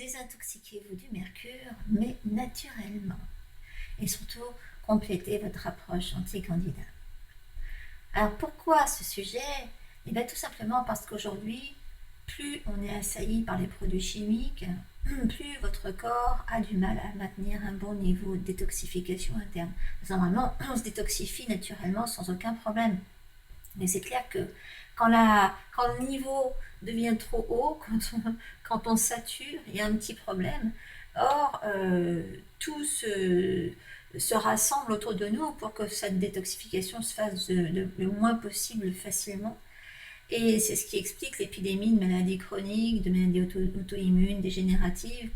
désintoxiquez-vous du mercure, mais naturellement. Et surtout, complétez votre approche anti-candidat. Alors pourquoi ce sujet? Eh bien tout simplement parce qu'aujourd'hui, plus on est assailli par les produits chimiques, plus votre corps a du mal à maintenir un bon niveau de détoxification interne. Normalement, on se détoxifie naturellement sans aucun problème. Mais c'est clair que quand le niveau devient trop haut, quand on sature, il y a un petit problème. Or, tout se rassemble autour de nous pour que cette détoxification se fasse le moins possible facilement. Et c'est ce qui explique l'épidémie de maladies chroniques, de maladies auto-immunes, dégénératives,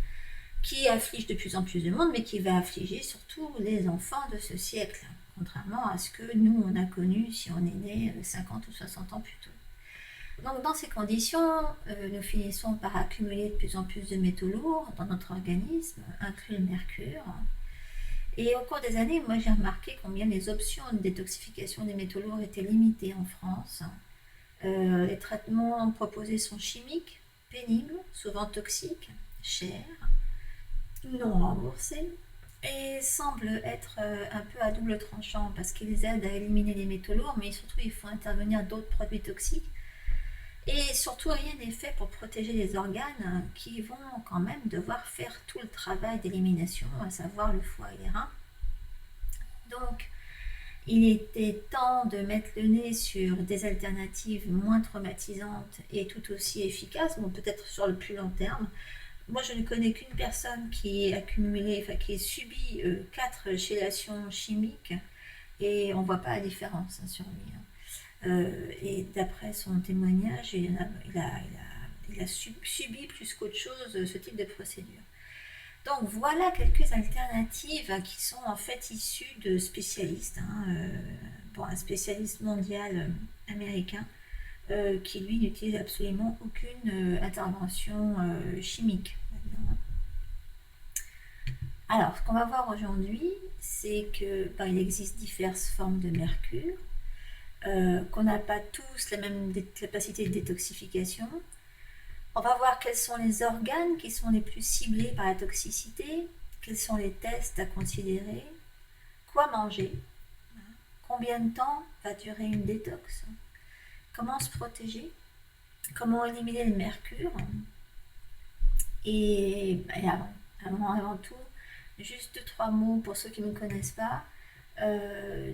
qui afflige de plus en plus de monde, mais qui va affliger surtout les enfants de ce siècle, contrairement à ce que nous, on a connu si on est né 50 ou 60 ans plus tôt. Donc dans ces conditions, nous finissons par accumuler de plus en plus de métaux lourds dans notre organisme, inclus le mercure. Et au cours des années, moi j'ai remarqué combien les options de détoxification des métaux lourds étaient limitées en France. Les traitements proposés sont chimiques, pénibles, souvent toxiques, chers, non remboursés, et semblent être un peu à double tranchant parce qu'ils aident à éliminer les métaux lourds, mais surtout il faut intervenir d'autres produits toxiques. Et surtout, rien n'est fait pour protéger les organes qui vont quand même devoir faire tout le travail d'élimination, à savoir le foie et les reins. Donc, il était temps de mettre le nez sur des alternatives moins traumatisantes et tout aussi efficaces, bon, peut-être sur le plus long terme. Moi, je ne connais qu'une personne qui a subi 4 chélations chimiques et on ne voit pas la différence sur lui. Et d'après son témoignage, il a subi plus qu'autre chose ce type de procédure. Donc voilà quelques alternatives qui sont en fait issues de spécialistes, pour un spécialiste mondial américain qui lui n'utilise absolument aucune intervention chimique. Alors ce qu'on va voir aujourd'hui, c'est que il existe diverses formes de mercure, qu'on n'a pas tous la même capacité de détoxification. On va voir quels sont les organes qui sont les plus ciblés par la toxicité, quels sont les tests à considérer, quoi manger, combien de temps va durer une détox, comment se protéger, comment éliminer le mercure. Et avant tout, juste 2-3 mots pour ceux qui ne me connaissent pas.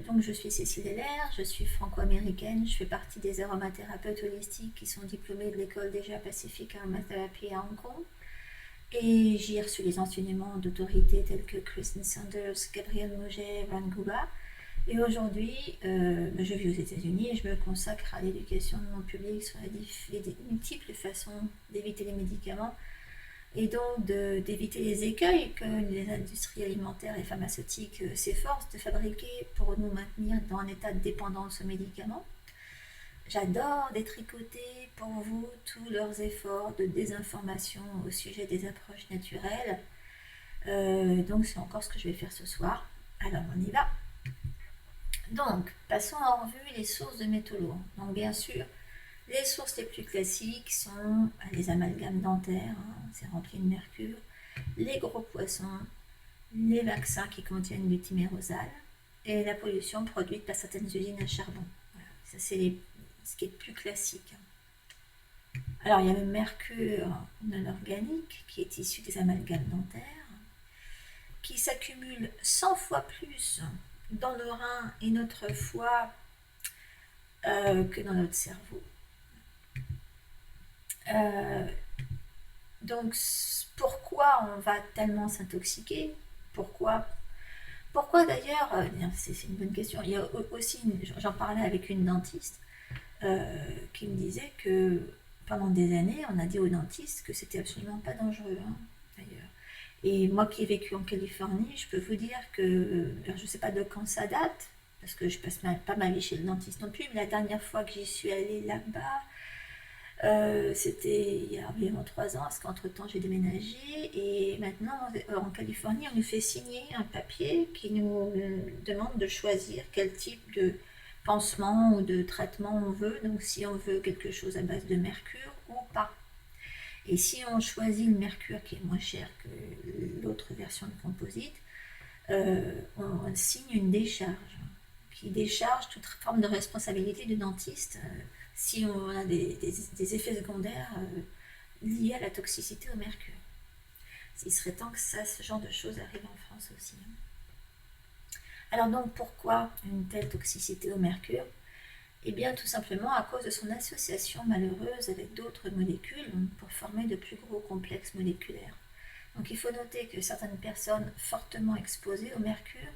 Donc je suis Cécile Heller, je suis franco-américaine, je fais partie des aromathérapeutes holistiques qui sont diplômés de l'école déjà Pacific Aromatherapy à Hong Kong, et j'ai reçu les enseignements d'autorités telles que Kristen Sanders, Gabrielle Moget, Ran Guba, et aujourd'hui je vis aux États-Unis et je me consacre à l'éducation de mon public sur les multiples façons d'éviter les médicaments et donc d'éviter les écueils que les industries alimentaires et pharmaceutiques s'efforcent de fabriquer pour nous maintenir dans un état de dépendance aux médicaments. J'adore détricoter pour vous tous leurs efforts de désinformation au sujet des approches naturelles. Donc c'est encore ce que je vais faire ce soir. Alors on y va. Donc passons en revue les sources de métaux lourds. Donc bien sûr, les sources les plus classiques sont les amalgames dentaires, c'est rempli de mercure, les gros poissons, les vaccins qui contiennent du thymérosal et la pollution produite par certaines usines à charbon. Voilà, ça c'est ce qui est le plus classique. Alors il y a le mercure non organique qui est issu des amalgames dentaires, qui s'accumule 100 fois plus dans nos reins et notre foie que dans notre cerveau. Donc pourquoi on va tellement s'intoxiquer? Pourquoi d'ailleurs, c'est une bonne question. Il y a aussi, j'en parlais avec une dentiste qui me disait que pendant des années, on a dit aux dentistes que c'était absolument pas dangereux, d'ailleurs. Et moi qui ai vécu en Californie, je peux vous dire que, je ne sais pas de quand ça date, parce que je passe pas ma vie chez le dentiste non plus, mais la dernière fois que j'y suis allée là-bas, c'était il y a environ 3 ans, parce qu'entre-temps j'ai déménagé, et maintenant en Californie on nous fait signer un papier qui nous demande de choisir quel type de pansement ou de traitement on veut, donc si on veut quelque chose à base de mercure ou pas. Et si on choisit le mercure qui est moins cher que l'autre version de composite, on signe une décharge qui décharge toute forme de responsabilité du dentiste si on a des effets secondaires liés à la toxicité au mercure. Il serait temps que ce genre de choses arrive en France aussi. Alors donc pourquoi une telle toxicité au mercure? Eh bien tout simplement à cause de son association malheureuse avec d'autres molécules pour former de plus gros complexes moléculaires. Donc il faut noter que certaines personnes fortement exposées au mercure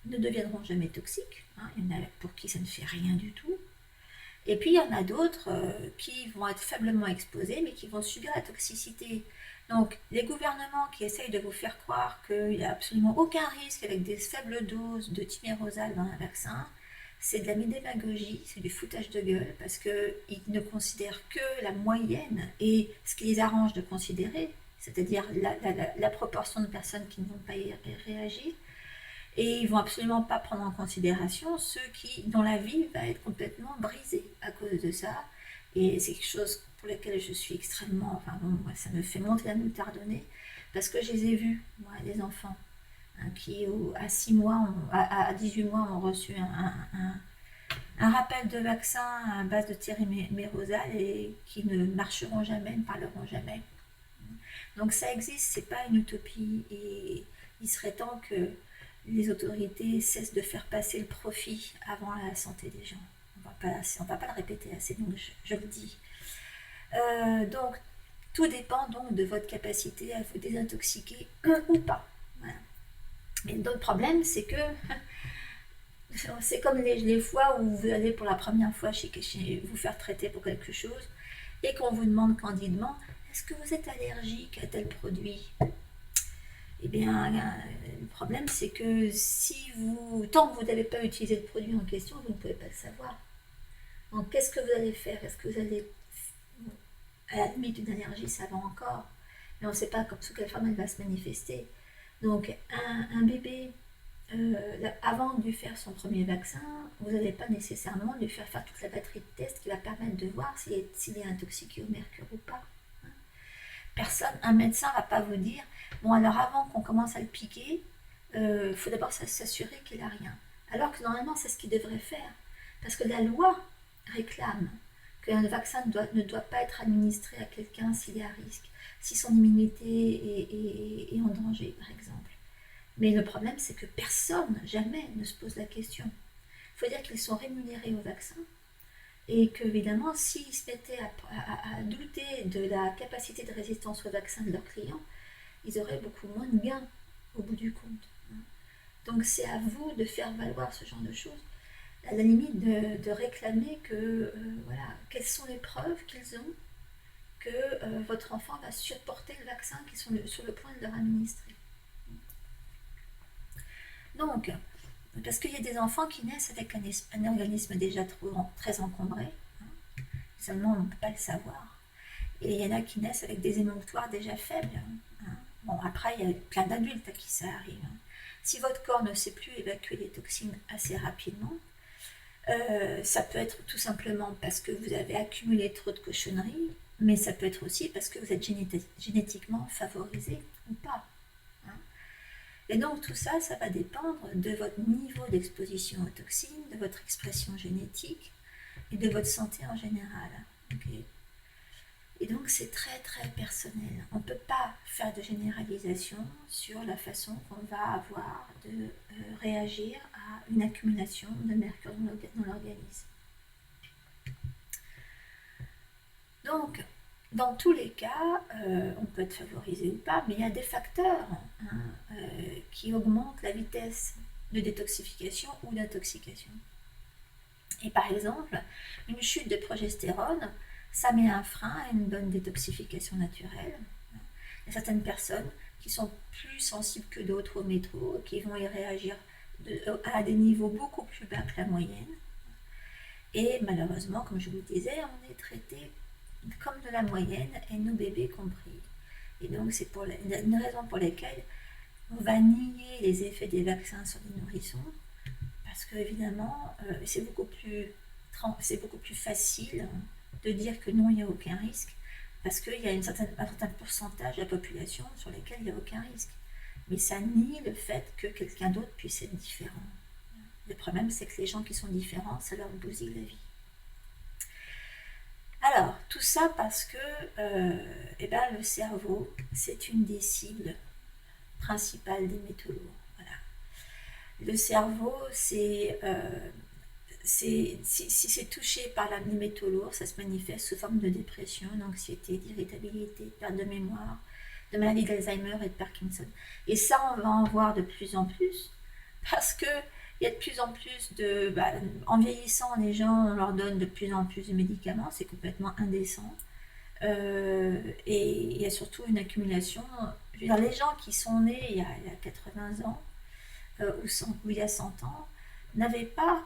ne deviendront jamais toxiques. Il y en a pour qui ça ne fait rien du tout. Et puis il y en a d'autres qui vont être faiblement exposés mais qui vont subir la toxicité. Donc les gouvernements qui essayent de vous faire croire qu'il n'y a absolument aucun risque avec des faibles doses de thymérosal dans un vaccin, c'est de la démagogie, c'est du foutage de gueule parce qu'ils ne considèrent que la moyenne et ce qui les arrange de considérer, c'est-à-dire la proportion de personnes qui ne vont pas y réagir. Et ils ne vont absolument pas prendre en considération ceux dont la vie va être complètement brisée à cause de ça. Et c'est quelque chose pour lequel je suis extrêmement... Enfin bon, moi, ça me fait monter la moutarde au nez, parce que je les ai vus, moi, des enfants, qui à 6 mois, à 18 mois, ont reçu un rappel de vaccin à base de thymérosal et qui ne marcheront jamais, ne parleront jamais. Donc ça existe, c'est pas une utopie, et il serait temps que les autorités cessent de faire passer le profit avant la santé des gens. On ne va pas le répéter assez, donc je le dis. Donc, tout dépend donc de votre capacité à vous désintoxiquer ou pas. Voilà. Mais le problème, c'est que c'est comme les fois où vous allez pour la première fois chez vous faire traiter pour quelque chose et qu'on vous demande candidement « Est-ce que vous êtes allergique à tel produit ?» Eh bien, le problème, c'est que tant que vous n'avez pas utilisé le produit en question, vous ne pouvez pas le savoir. Donc, qu'est-ce que vous allez faire? Est-ce que vous allez, à la limite, une allergie, ça va encore, mais on ne sait pas sous quelle forme elle va se manifester. Donc, un bébé, avant de lui faire son premier vaccin, vous n'allez pas nécessairement lui faire toute la batterie de tests qui va permettre de voir s'il est intoxiqué au mercure ou pas. Un médecin ne va pas vous dire « Bon, alors avant qu'on commence à le piquer, il faut d'abord s'assurer qu'il n'a rien. » Alors que normalement, c'est ce qu'il devrait faire. Parce que la loi réclame qu'un vaccin ne doit pas être administré à quelqu'un s'il est à risque, si son immunité est en danger, par exemple. Mais le problème, c'est que personne, jamais, ne se pose la question. Il faut dire qu'ils sont rémunérés au vaccin, et qu'évidemment, s'ils se mettaient à douter de la capacité de résistance au vaccin de leurs clients, ils auraient beaucoup moins de gains au bout du compte. Donc c'est à vous de faire valoir ce genre de choses, à la limite de réclamer quelles sont les preuves qu'ils ont que votre enfant va supporter le vaccin qu'ils sont sur le point de leur administrer. Donc, parce qu'il y a des enfants qui naissent avec un organisme déjà très encombré, seulement on ne peut pas le savoir. Et il y en a qui naissent avec des émonctoires déjà faibles. Bon, après, il y a plein d'adultes à qui ça arrive. Si votre corps ne sait plus évacuer les toxines assez rapidement, ça peut être tout simplement parce que vous avez accumulé trop de cochonneries, mais ça peut être aussi parce que vous êtes génétiquement favorisé ou pas. Et donc tout ça, ça va dépendre de votre niveau d'exposition aux toxines, de votre expression génétique et de votre santé en général. Okay. Et donc c'est très très personnel. On ne peut pas faire de généralisation sur la façon qu'on va avoir de réagir à une accumulation de mercure dans l'organisme. Donc, dans tous les cas, on peut être favorisé ou pas, mais il y a des facteurs qui augmentent la vitesse de détoxification ou d'intoxication. Et par exemple, une chute de progestérone, ça met un frein à une bonne détoxification naturelle. Il y a certaines personnes qui sont plus sensibles que d'autres au métro, qui vont y réagir à des niveaux beaucoup plus bas que la moyenne. Et malheureusement, comme je vous le disais, on est traité comme de la moyenne, et nos bébés compris. Et donc c'est une raison pour laquelle on va nier les effets des vaccins sur les nourrissons, parce que évidemment c'est beaucoup plus facile de dire que non, il n'y a aucun risque, parce qu'il y a un certain pourcentage de la population sur lesquels il n'y a aucun risque. Mais ça nie le fait que quelqu'un d'autre puisse être différent. Le problème, c'est que les gens qui sont différents, ça leur bousille la vie. Alors, tout ça parce que le cerveau, c'est une des cibles principales des métaux lourds. Voilà. Le cerveau, si c'est touché par les métaux lourds, ça se manifeste sous forme de dépression, d'anxiété, d'irritabilité, de perte de mémoire, de maladie d'Alzheimer et de Parkinson. Et ça, on va en voir de plus en plus, parce que il y a de plus en plus en vieillissant, les gens, on leur donne de plus en plus de médicaments, c'est complètement indécent. Et il y a surtout une accumulation. Je veux dire, les gens qui sont nés il y a 80 ans, ou il y a 100 ans, n'avaient pas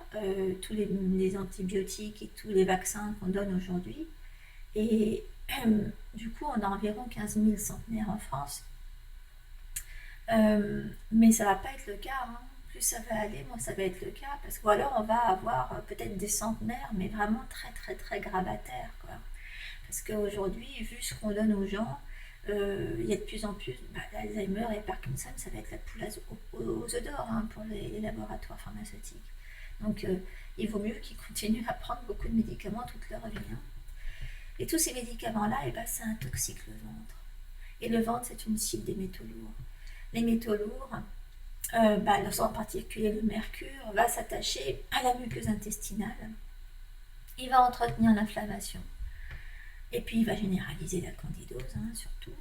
tous les antibiotiques et tous les vaccins qu'on donne aujourd'hui. Et du coup, on a environ 15 000 centenaires en France. Mais ça ne va pas être le cas. Hein. Plus ça va aller, moins ça va être le cas. Parce que alors on va avoir peut-être des centenaires, mais vraiment très très très grabataires. Quoi. Parce qu'aujourd'hui, vu ce qu'on donne aux gens, il y a de plus en plus l'Alzheimer et Parkinson, ça va être la poule aux œufs d'or pour les laboratoires pharmaceutiques. Donc il vaut mieux qu'ils continuent à prendre beaucoup de médicaments toute leur vie. Hein. Et tous ces médicaments-là, ça intoxique le ventre. Et le ventre, c'est une cible des métaux lourds. Les métaux lourds, en particulier le mercure, va s'attacher à la muqueuse intestinale. Il va entretenir l'inflammation. Et puis il va généraliser la candidose, surtout.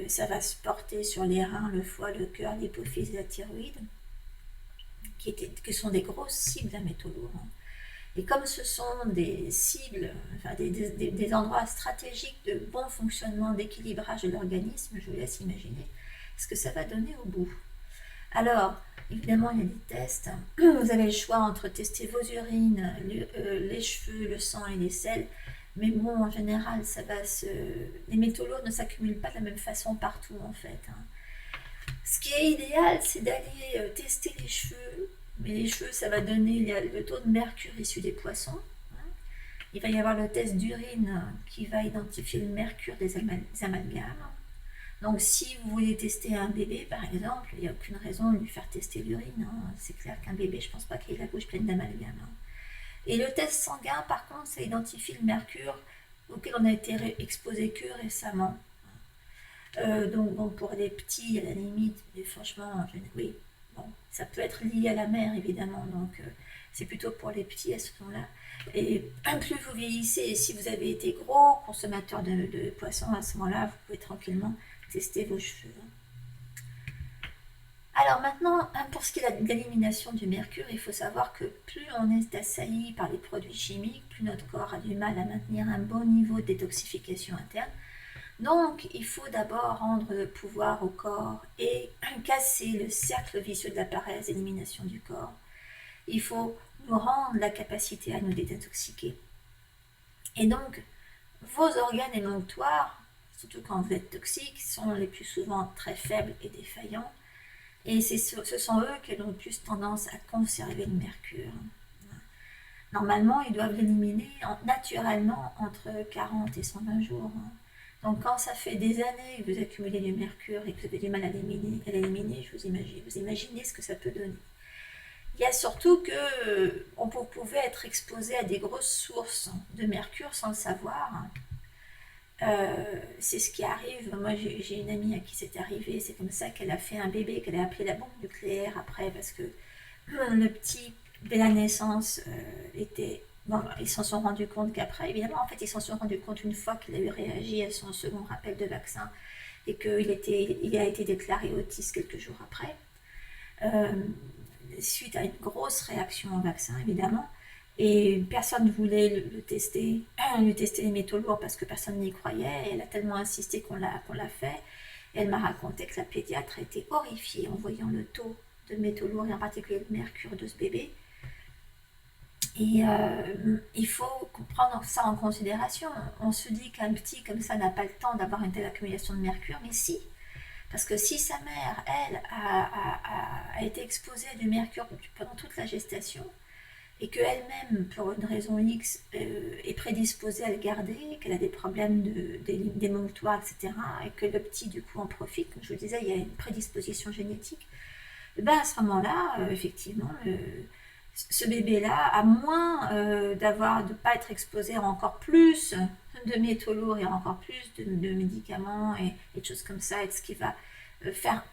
Ça va se porter sur les reins, le foie, le cœur, l'hypophyse et la thyroïde, qui sont des grosses cibles d'un métaux lourd. Et comme ce sont des cibles, des endroits stratégiques de bon fonctionnement, d'équilibrage de l'organisme, je vous laisse imaginer ce que ça va donner au bout. Alors, évidemment, il y a des tests. Vous avez le choix entre tester vos urines, les cheveux, le sang et les selles. Mais bon, en général, les métaux lourds ne s'accumulent pas de la même façon partout, en fait. Ce qui est idéal, c'est d'aller tester les cheveux. Mais les cheveux, ça va donner le taux de mercure issu des poissons. Il va y avoir le test d'urine qui va identifier le mercure des amalgames. Donc, si vous voulez tester un bébé, par exemple, il n'y a aucune raison de lui faire tester l'urine. C'est clair qu'un bébé, je ne pense pas qu'il ait la bouche pleine d'amalgames. Et le test sanguin, par contre, ça identifie le mercure auquel on a été exposé que récemment. Donc, pour les petits, à la limite, mais franchement, oui, bon, ça peut être lié à la mère, évidemment. Donc, c'est plutôt pour les petits à ce moment-là. Et plus vous vieillissez, et si vous avez été gros consommateur de poissons, à ce moment-là, vous pouvez tranquillement tester vos cheveux. Alors maintenant, pour ce qui est de l'élimination du mercure, il faut savoir que plus on est assailli par les produits chimiques, plus notre corps a du mal à maintenir un bon niveau de détoxification interne. Donc, il faut d'abord rendre le pouvoir au corps et casser le cercle vicieux de la paresse d'élimination du corps. Il faut nous rendre la capacité à nous détoxiquer. Et donc, vos organes émonctoires, surtout quand vous êtes toxique, sont les plus souvent très faibles et défaillants. Et ce sont eux qui ont le plus tendance à conserver le mercure. Normalement, ils doivent l'éliminer naturellement entre 40 et 120 jours. Donc quand ça fait des années que vous accumulez du mercure et que vous avez du mal à l'éliminer, vous imaginez ce que ça peut donner. Il y a surtout que vous pouvez être exposé à des grosses sources de mercure sans le savoir. C'est ce qui arrive. Moi, j'ai une amie à qui c'est arrivé. C'est comme ça qu'elle a fait un bébé qu'elle a appelé la bombe nucléaire après, parce que le petit, dès la naissance, ils s'en sont rendus compte qu'après, évidemment, en fait, ils s'en sont rendus compte une fois qu'il a eu réagi à son second rappel de vaccin et qu'il a été déclaré autiste quelques jours après, suite à une grosse réaction au vaccin, évidemment. Et personne ne voulait lui tester les métaux lourds parce que personne n'y croyait. Et elle a tellement insisté qu'on l'a fait. Et elle m'a raconté que la pédiatre a été horrifiée en voyant le taux de métaux lourds et en particulier de mercure de ce bébé. Et il faut prendre ça en considération. On se dit qu'un petit comme ça n'a pas le temps d'avoir une telle accumulation de mercure, mais si. Parce que si sa mère, elle, a été exposée à du mercure pendant toute la gestation, et qu'elle-même, pour une raison X, est prédisposée à le garder, qu'elle a des problèmes d'émouloir, etc., et que le petit, du coup, en profite, comme je vous disais, il y a une prédisposition génétique, et ben à ce moment-là, effectivement, ce bébé-là, à moins de ne pas être exposé à encore plus de métaux lourds et à encore plus de médicaments et de choses comme ça, et ce qui va faire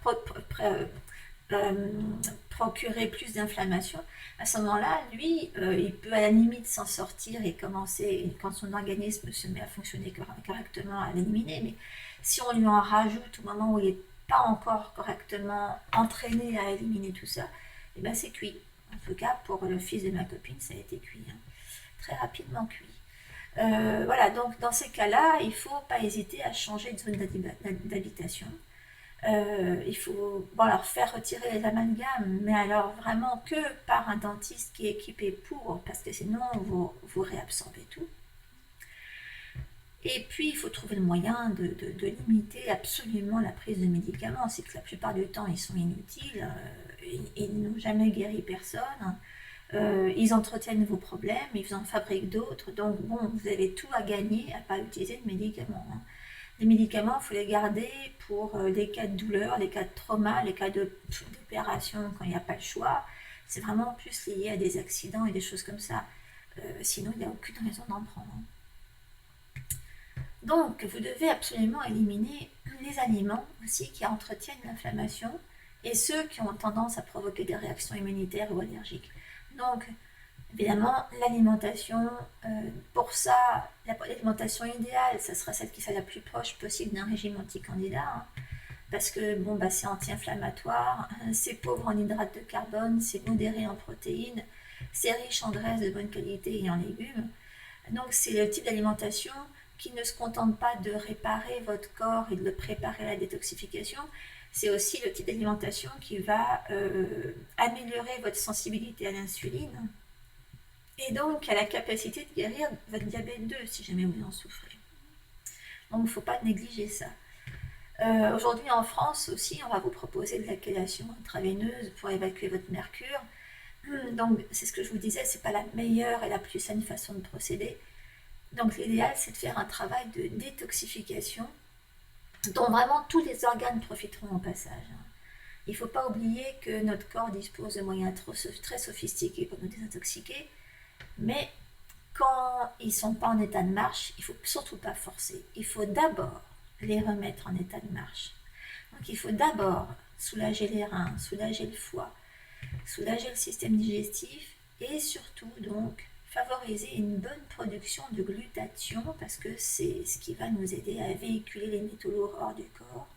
procurer plus d'inflammation, à ce moment-là, lui, il peut à la limite s'en sortir et commencer, quand son organisme se met à fonctionner correctement, à l'éliminer. Mais si on lui en rajoute au moment où il n'est pas encore correctement entraîné à éliminer tout ça, et ben c'est cuit. En tout cas, pour le fils de ma copine, ça a été cuit, hein. Très rapidement cuit. Voilà, donc dans ces cas-là, il ne faut pas hésiter à changer de zone d'habitation. Il faut leur faire retirer les amalgames, mais alors vraiment que par un dentiste qui est équipé pour, parce que sinon vous réabsorbez tout. Et puis il faut trouver le moyen de limiter absolument la prise de médicaments. C'est que la plupart du temps ils sont inutiles, ils n'ont jamais guéri personne, ils entretiennent vos problèmes, ils en fabriquent d'autres, donc bon, vous avez tout à gagner à ne pas utiliser de médicaments, hein. Les médicaments, il faut les garder pour les cas de douleur, les cas de trauma, les cas d'opération quand il n'y a pas le choix. C'est vraiment plus lié à des accidents et des choses comme ça. Sinon, il n'y a aucune raison d'en prendre. Donc, vous devez absolument éliminer les aliments aussi qui entretiennent l'inflammation et ceux qui ont tendance à provoquer des réactions immunitaires ou allergiques. Donc, évidemment, l'alimentation, pour ça, l'alimentation idéale, ça sera celle qui soit la plus proche possible d'un régime anti-candida, hein, parce que bon, bah, c'est anti-inflammatoire, c'est pauvre en hydrates de carbone, c'est modéré en protéines, c'est riche en graisses de bonne qualité et en légumes. Donc c'est le type d'alimentation qui ne se contente pas de réparer votre corps et de le préparer à la détoxification, c'est aussi le type d'alimentation qui va améliorer votre sensibilité à l'insuline, et donc à la capacité de guérir votre diabète 2 si jamais vous en souffrez. Donc il ne faut pas négliger ça. Aujourd'hui en France aussi, on va vous proposer de la chélation intraveineuse pour évacuer votre mercure. Donc c'est ce que je vous disais, c'est pas la meilleure et la plus saine façon de procéder. Donc l'idéal, c'est de faire un travail de détoxification dont vraiment tous les organes profiteront au passage. Il ne faut pas oublier que notre corps dispose de moyens très sophistiqués pour nous désintoxiquer, mais quand ils ne sont pas en état de marche, il ne faut surtout pas forcer. Il faut d'abord les remettre en état de marche. Donc il faut d'abord soulager les reins, soulager le foie, soulager le système digestif et surtout donc favoriser une bonne production de glutathion parce que c'est ce qui va nous aider à véhiculer les métaux lourds hors du corps.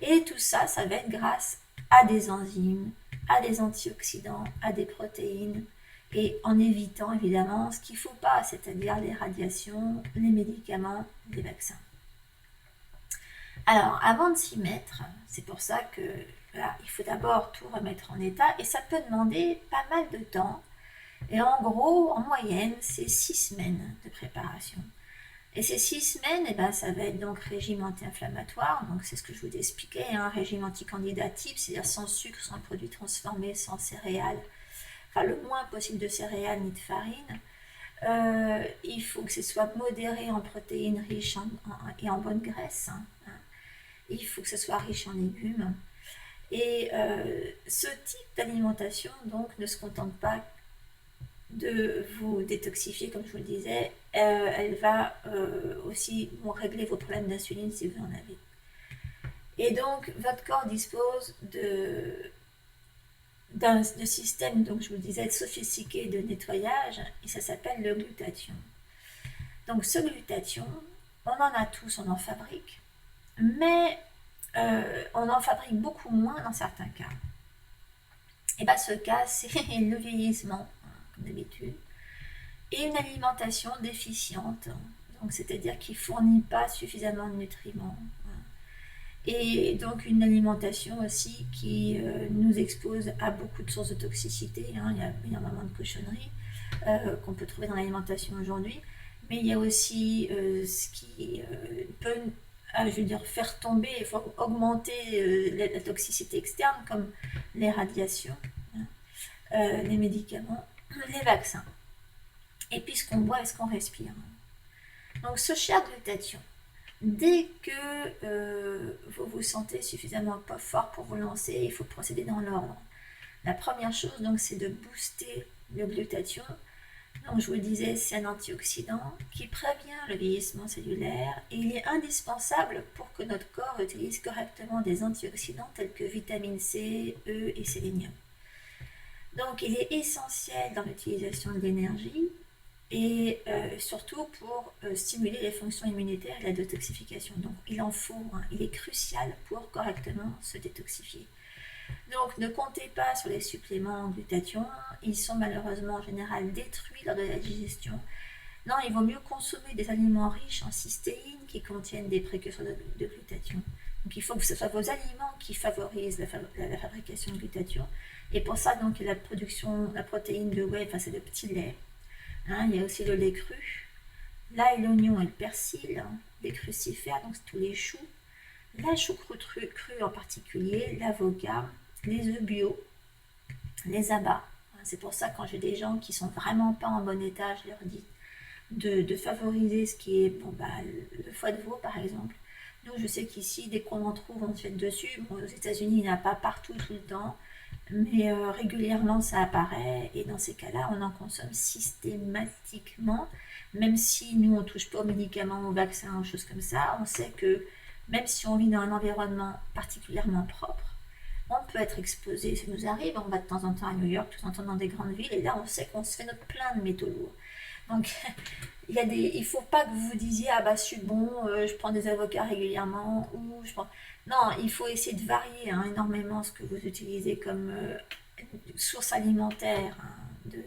Et tout ça, ça va être grâce à des enzymes, à des antioxydants, à des protéines, et en évitant évidemment ce qu'il ne faut pas, c'est-à-dire les radiations, les médicaments, les vaccins. Alors, avant de s'y mettre, c'est pour ça que voilà, il faut d'abord tout remettre en état, et ça peut demander pas mal de temps. Et en gros, en moyenne, c'est 6 semaines de préparation. Et ces 6 semaines, eh ben, ça va être donc régime anti-inflammatoire, donc c'est ce que je vous expliquais, hein, régime anti-candida type, c'est-à-dire sans sucre, sans produits transformés, sans céréales, enfin le moins possible de céréales ni de farine. Il faut que ce soit modéré en protéines, riche et en bonne graisse, hein. Il faut que ce soit riche en légumes. Et ce type d'alimentation donc ne se contente pas de vous détoxifier, comme je vous le disais, elle va aussi régler vos problèmes d'insuline si vous en avez. Et donc, votre corps dispose d'un système, donc je vous le disais, sophistiqué de nettoyage, et ça s'appelle le glutathion. Donc, ce glutathion, on en a tous, on en fabrique, mais on en fabrique beaucoup moins dans certains cas. Et bien, ce cas, c'est le vieillissement, comme d'habitude, et une alimentation déficiente, donc c'est-à-dire qui ne fournit pas suffisamment de nutriments, et donc une alimentation aussi qui nous expose à beaucoup de sources de toxicité, hein. Il y a énormément de cochonneries qu'on peut trouver dans l'alimentation aujourd'hui, mais il y a aussi ce qui peut faire tomber, il faut augmenter la toxicité externe, comme les radiations, les médicaments, les vaccins, et puis ce qu'on boit et ce qu'on respire. Donc ce cher glutathion, dès que vous vous sentez suffisamment pas fort pour vous lancer, il faut procéder dans l'ordre. La première chose, donc, c'est de booster le glutathion. Donc, je vous le disais, c'est un antioxydant qui prévient le vieillissement cellulaire et il est indispensable pour que notre corps utilise correctement des antioxydants tels que vitamine C, E et sélénium. Donc, il est essentiel dans l'utilisation de l'énergie et surtout pour stimuler les fonctions immunitaires et la détoxification. Donc, il en faut, il est crucial pour correctement se détoxifier. Donc, ne comptez pas sur les suppléments en glutathion, ils sont malheureusement en général détruits lors de la digestion. Non, il vaut mieux consommer des aliments riches en cystéine qui contiennent des précurseurs de glutathion. Donc, il faut que ce soit vos aliments qui favorisent la fabrication de glutathion. Et pour ça, donc, il y a la protéine de whey, enfin c'est le petit lait. Il y a aussi le lait cru, l'ail, l'oignon et le persil, les crucifères, donc c'est tous les choux, la choucroute crue en particulier, l'avocat, les œufs bio, les abats. C'est pour ça quand j'ai des gens qui sont vraiment pas en bon état, je leur dis de favoriser ce qui est le foie de veau par exemple. Nous, je sais qu'ici, dès qu'on en trouve, on se jette dessus. Bon, aux États-Unis, il n'y en a pas partout tout le temps, mais régulièrement ça apparaît et dans ces cas-là, on en consomme systématiquement. Même si nous, on ne touche pas aux médicaments, aux vaccins, aux choses comme ça, on sait que même si on vit dans un environnement particulièrement propre, on peut être exposé. Ça nous arrive, on va de temps en temps à New York, de temps en temps dans des grandes villes, et là, on sait qu'on se fait notre plein de métaux lourds. Donc, il ne faut pas que vous vous disiez ah bah je suis bon, je prends des avocats régulièrement ou je prends. Non, il faut essayer de varier énormément ce que vous utilisez comme source alimentaire de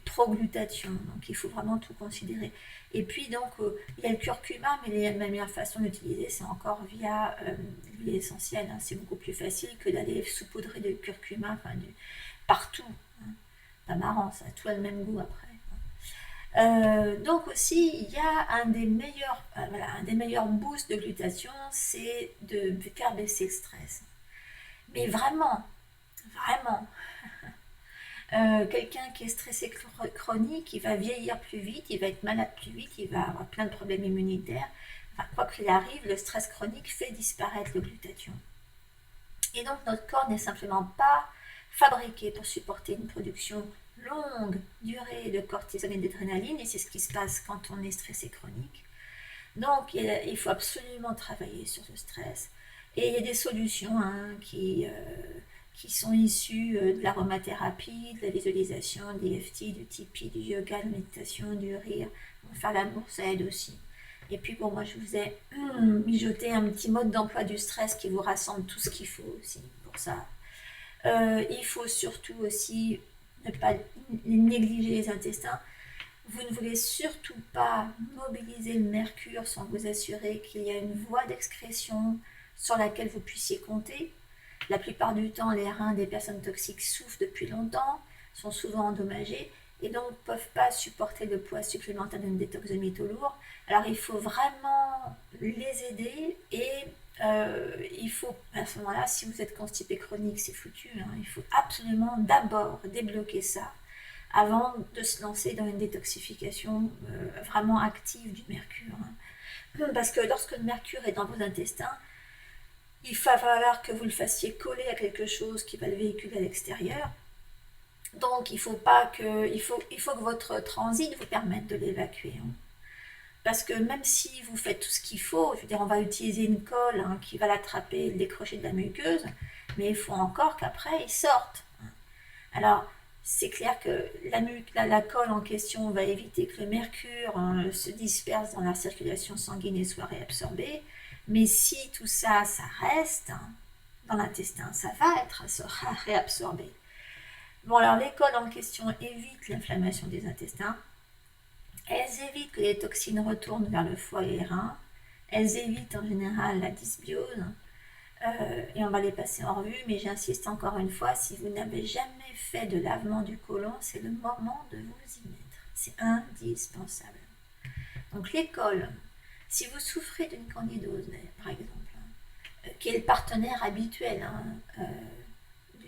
proglutation. Donc il faut vraiment tout considérer. Et puis donc il y a le curcuma, mais la meilleure façon d'utiliser c'est encore via l'huile essentielle. C'est beaucoup plus facile que d'aller saupoudrer de curcuma partout. Pas marrant, ça a tout le même goût après. Donc aussi, il y a un des meilleurs boosts de glutathion, c'est de faire baisser le stress. Mais vraiment, quelqu'un qui est stressé chronique, il va vieillir plus vite, il va être malade plus vite, il va avoir plein de problèmes immunitaires. Enfin, quoi qu'il arrive, le stress chronique fait disparaître le glutathion. Et donc notre corps n'est simplement pas fabriqué pour supporter une production longue durée de cortisone et d'adrénaline, et c'est ce qui se passe quand on est stressé chronique. Donc il faut absolument travailler sur le stress. Et il y a des solutions qui sont issues de l'aromathérapie, de la visualisation, des EFT, du tipi, du yoga, de la méditation, du rire. Faire l'amour, ça aide aussi. Et puis bon, moi je vous ai mijoté un petit mode d'emploi du stress qui vous rassemble tout ce qu'il faut aussi pour ça. Il faut surtout aussi ne pas négliger les intestins. Vous ne voulez surtout pas mobiliser le mercure sans vous assurer qu'il y a une voie d'excrétion sur laquelle vous puissiez compter. La plupart du temps, les reins des personnes toxiques souffrent depuis longtemps, sont souvent endommagés et donc ne peuvent pas supporter le poids supplémentaire d'une détox de métaux lourds. Alors il faut vraiment les aider et il faut, à ce moment-là, si vous êtes constipé chronique, c'est foutu, il faut absolument d'abord débloquer ça avant de se lancer dans une détoxification vraiment active du mercure. Parce que lorsque le mercure est dans vos intestins, il va falloir que vous le fassiez coller à quelque chose qui va le véhiculer à l'extérieur. Donc il faut que votre transit vous permette de l'évacuer. Parce que même si vous faites tout ce qu'il faut, je veux dire, on va utiliser une colle qui va l'attraper, le décrocher de la muqueuse, mais il faut encore qu'après il sorte. Alors, c'est clair que la colle en question va éviter que le mercure se disperse dans la circulation sanguine et soit réabsorbé, mais si tout ça, ça reste dans l'intestin, ça va être réabsorbé. Bon, alors les colles en question évitent l'inflammation des intestins. Elles évitent que les toxines retournent vers le foie et les reins. Elles évitent en général la dysbiose. Et on va les passer en revue, mais j'insiste encore une fois, si vous n'avez jamais fait de lavement du côlon, c'est le moment de vous y mettre. C'est indispensable. Donc les cols, si vous souffrez d'une candidose, par exemple, qui est le partenaire habituel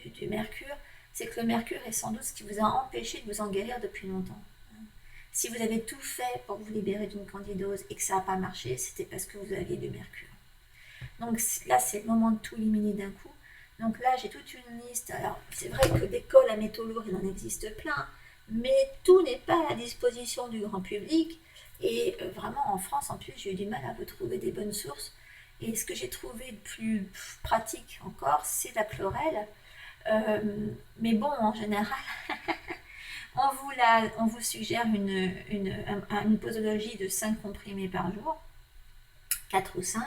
du mercure, c'est que le mercure est sans doute ce qui vous a empêché de vous en guérir depuis longtemps. Si vous avez tout fait pour vous libérer d'une candidose et que ça n'a pas marché, c'était parce que vous aviez du mercure. Donc là, c'est le moment de tout éliminer d'un coup. Donc là, j'ai toute une liste. Alors, c'est vrai que des cols à métaux lourds, il en existe plein, mais tout n'est pas à la disposition du grand public. Et vraiment, en France, en plus, j'ai eu du mal à vous trouver des bonnes sources. Et ce que j'ai trouvé de plus pratique encore, c'est la chlorelle. Mais bon, en général, on vous suggère une posologie de 5 comprimés par jour, 4 ou 5.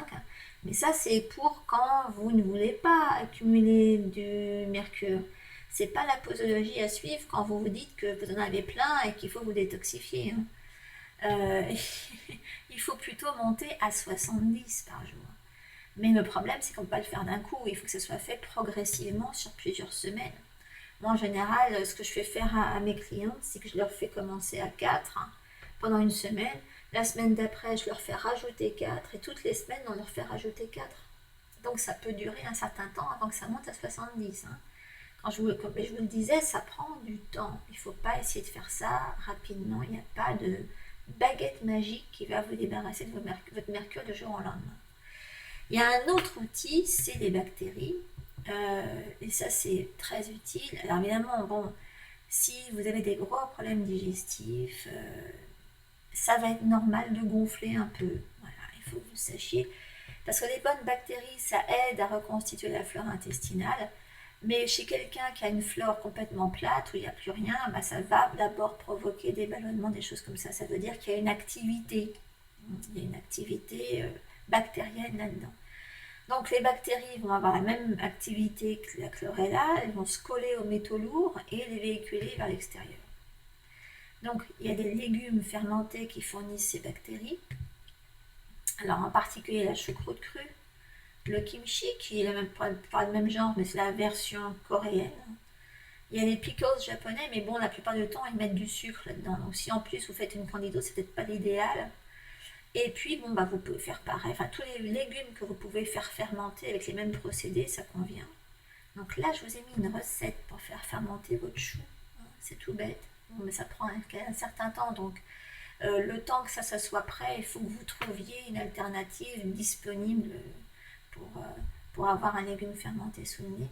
Mais ça, c'est pour quand vous ne voulez pas accumuler du mercure. C'est pas la posologie à suivre quand vous vous dites que vous en avez plein et qu'il faut vous détoxifier. Il faut plutôt monter à 70 par jour. Mais le problème, c'est qu'on ne peut pas le faire d'un coup. Il faut que ça soit fait progressivement sur plusieurs semaines. Moi, en général, ce que je fais faire à mes clientes, c'est que je leur fais commencer à 4 pendant une semaine. La semaine d'après, je leur fais rajouter 4 et toutes les semaines, on leur fait rajouter 4. Donc, ça peut durer un certain temps avant que ça monte à 70. Comme je vous le disais, ça prend du temps. Il ne faut pas essayer de faire ça rapidement. Il n'y a pas de baguette magique qui va vous débarrasser de votre mercure du jour au lendemain. Il y a un autre outil, c'est les bactéries. Et ça, c'est très utile. Alors évidemment, bon, si vous avez des gros problèmes digestifs, ça va être normal de gonfler un peu. Voilà, il faut que vous le sachiez. Parce que les bonnes bactéries, ça aide à reconstituer la flore intestinale. Mais chez quelqu'un qui a une flore complètement plate, où il n'y a plus rien, bah ça va d'abord provoquer des ballonnements, des choses comme ça. Ça veut dire qu'il y a une activité. Il y a une activité bactérienne là-dedans. Donc les bactéries vont avoir la même activité que la chlorella, elles vont se coller aux métaux lourds et les véhiculer vers l'extérieur. Donc il y a des légumes fermentés qui fournissent ces bactéries. Alors en particulier la choucroute crue, le kimchi qui est pas le même genre mais c'est la version coréenne. Il y a les pickles japonais mais bon la plupart du temps ils mettent du sucre là-dedans. Donc si en plus vous faites une candidose, c'est peut-être pas l'idéal. Et puis, bon, bah, vous pouvez faire pareil. Enfin, tous les légumes que vous pouvez faire fermenter avec les mêmes procédés, ça convient. Donc là, je vous ai mis une recette pour faire fermenter votre chou. C'est tout bête. Bon, mais ça prend un certain temps. Donc, le temps que ça soit prêt, il faut que vous trouviez une alternative disponible pour avoir un légume fermenté sous le nez.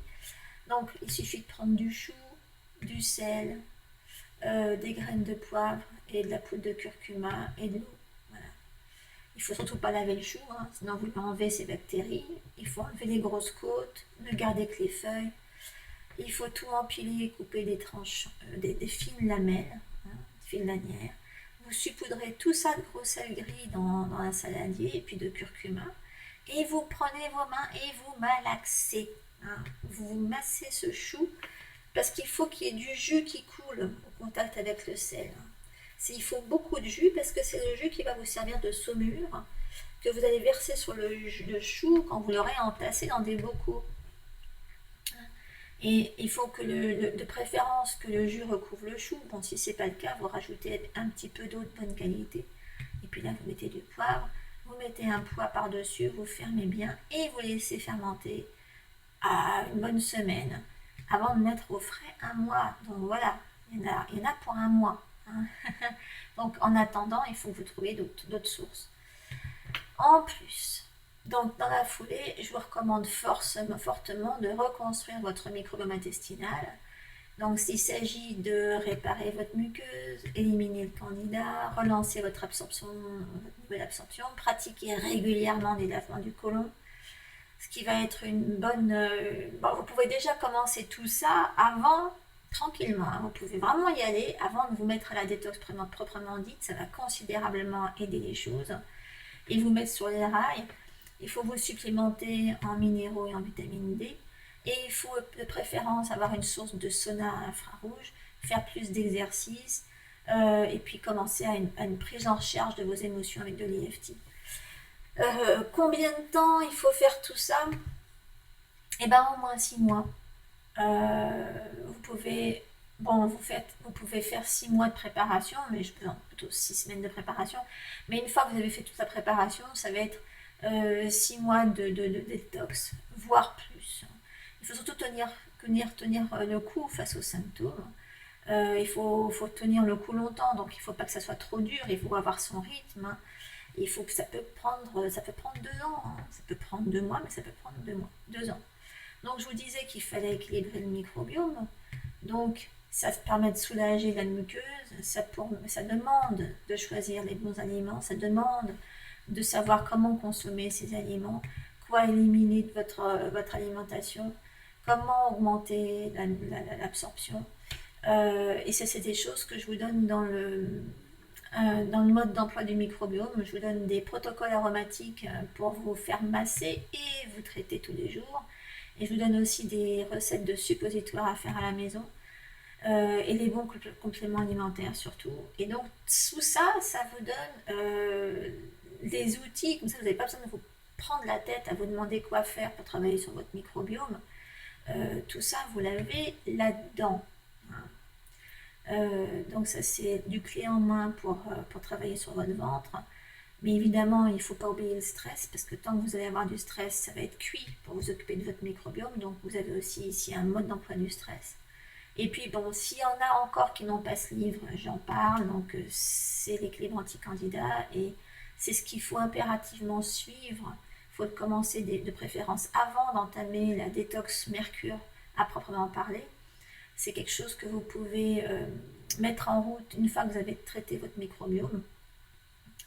Donc, il suffit de prendre du chou, du sel, des graines de poivre et de la poudre de curcuma et de l'eau. Il ne faut surtout pas laver le chou, sinon vous lui enlevez ses bactéries. Il faut enlever les grosses côtes, ne garder que les feuilles. Il faut tout empiler, couper des tranches, des fines lamelles, fines lanières. Vous saupoudrez tout ça de gros sel gris dans un saladier et puis de curcuma. Et vous prenez vos mains et vous malaxez. Vous massez ce chou parce qu'il faut qu'il y ait du jus qui coule au contact avec le sel. Il faut beaucoup de jus parce que c'est le jus qui va vous servir de saumure que vous allez verser sur le chou quand vous l'aurez entassé dans des bocaux. Et il faut que de préférence que le jus recouvre le chou. Bon, si ce n'est pas le cas, vous rajoutez un petit peu d'eau de bonne qualité. Et puis là, vous mettez du poivre, vous mettez un pois par-dessus, vous fermez bien et vous laissez fermenter à une bonne semaine avant de mettre au frais un mois. Donc voilà, il y en a pour un mois. Donc en attendant, il faut que vous trouviez d'autres sources. En plus, donc dans la foulée, je vous recommande fortement de reconstruire votre microbiome intestinal. Donc s'il s'agit de réparer votre muqueuse, éliminer le candida, relancer votre nouvelle absorption, pratiquer régulièrement des lavements du côlon, ce qui va être une bonne... vous pouvez déjà commencer tout ça tranquillement, vous pouvez vraiment y aller avant de vous mettre à la détox proprement dite, ça va considérablement aider les choses et vous mettre sur les rails. Il faut vous supplémenter en minéraux et en vitamine D et il faut de préférence avoir une source de sauna infrarouge, faire plus d'exercices et puis commencer à une prise en charge de vos émotions avec de l'EFT. Combien de temps il faut faire tout ça? Eh bien au moins 6 mois. Vous pouvez faire 6 mois de préparation, mais je présente plutôt 6 semaines de préparation. Mais une fois que vous avez fait toute la préparation, ça va être 6 mois de détox, voire plus. Il Il faut surtout tenir le coup face aux symptômes. Il faut tenir le coup longtemps, donc il ne faut pas que ça soit trop dur, il faut avoir son rythme. Hein. Il faut que ça peut prendre 2 ans, hein. Ça peut prendre 2 mois, mais ça peut prendre 2 ans. Donc je vous disais qu'il fallait équilibrer le microbiome. Donc ça permet de soulager la muqueuse, ça demande de choisir les bons aliments, ça demande de savoir comment consommer ces aliments, quoi éliminer de votre alimentation, comment augmenter l'absorption. Et ça, c'est des choses que je vous donne dans le mode d'emploi du microbiome. Je vous donne des protocoles aromatiques pour vous faire masser et vous traiter tous les jours. Et je vous donne aussi des recettes de suppositoires à faire à la maison. Et les bons compléments alimentaires surtout. Et donc tout ça, ça vous donne des outils, comme ça vous n'avez pas besoin de vous prendre la tête à vous demander quoi faire pour travailler sur votre microbiome. Tout ça, vous l'avez là-dedans. Donc ça, c'est du clé en main pour travailler sur votre ventre. Mais évidemment, il ne faut pas oublier le stress, parce que tant que vous allez avoir du stress, ça va être cuit pour vous occuper de votre microbiome. Donc vous avez aussi ici un mode d'emploi du stress. Et puis bon, s'il y en a encore qui n'ont pas ce livre, j'en parle, donc c'est l'équilibre anti-candidat, et c'est ce qu'il faut impérativement suivre. Il faut le commencer de préférence avant d'entamer la détox mercure à proprement parler. C'est quelque chose que vous pouvez mettre en route une fois que vous avez traité votre microbiome,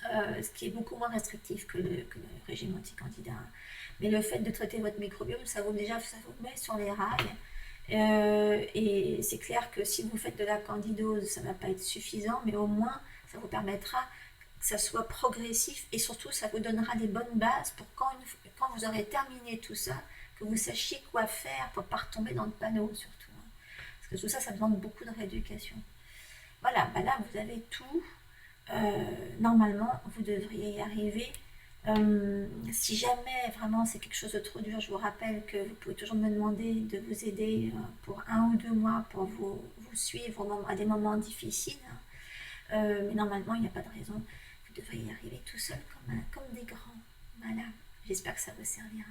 ce qui est beaucoup moins restrictif que le régime anti-candidat. Mais le fait de traiter votre microbiome, ça vous met sur les rails. Et c'est clair que si vous faites de la candidose, ça ne va pas être suffisant, mais au moins ça vous permettra que ça soit progressif, et surtout ça vous donnera des bonnes bases pour quand vous aurez terminé tout ça, que vous sachiez quoi faire pour ne pas retomber dans le panneau surtout. Hein. Parce que tout ça, ça demande beaucoup de rééducation. Voilà, là vous avez tout. Normalement, vous devriez y arriver. Si jamais vraiment c'est quelque chose de trop dur, je vous rappelle que vous pouvez toujours me demander de vous aider pour 1 ou 2 mois pour vous suivre à des moments difficiles. Hein. Mais normalement, il n'y a pas de raison. Vous devriez y arriver tout seul comme des grands. Voilà, j'espère que ça vous servira.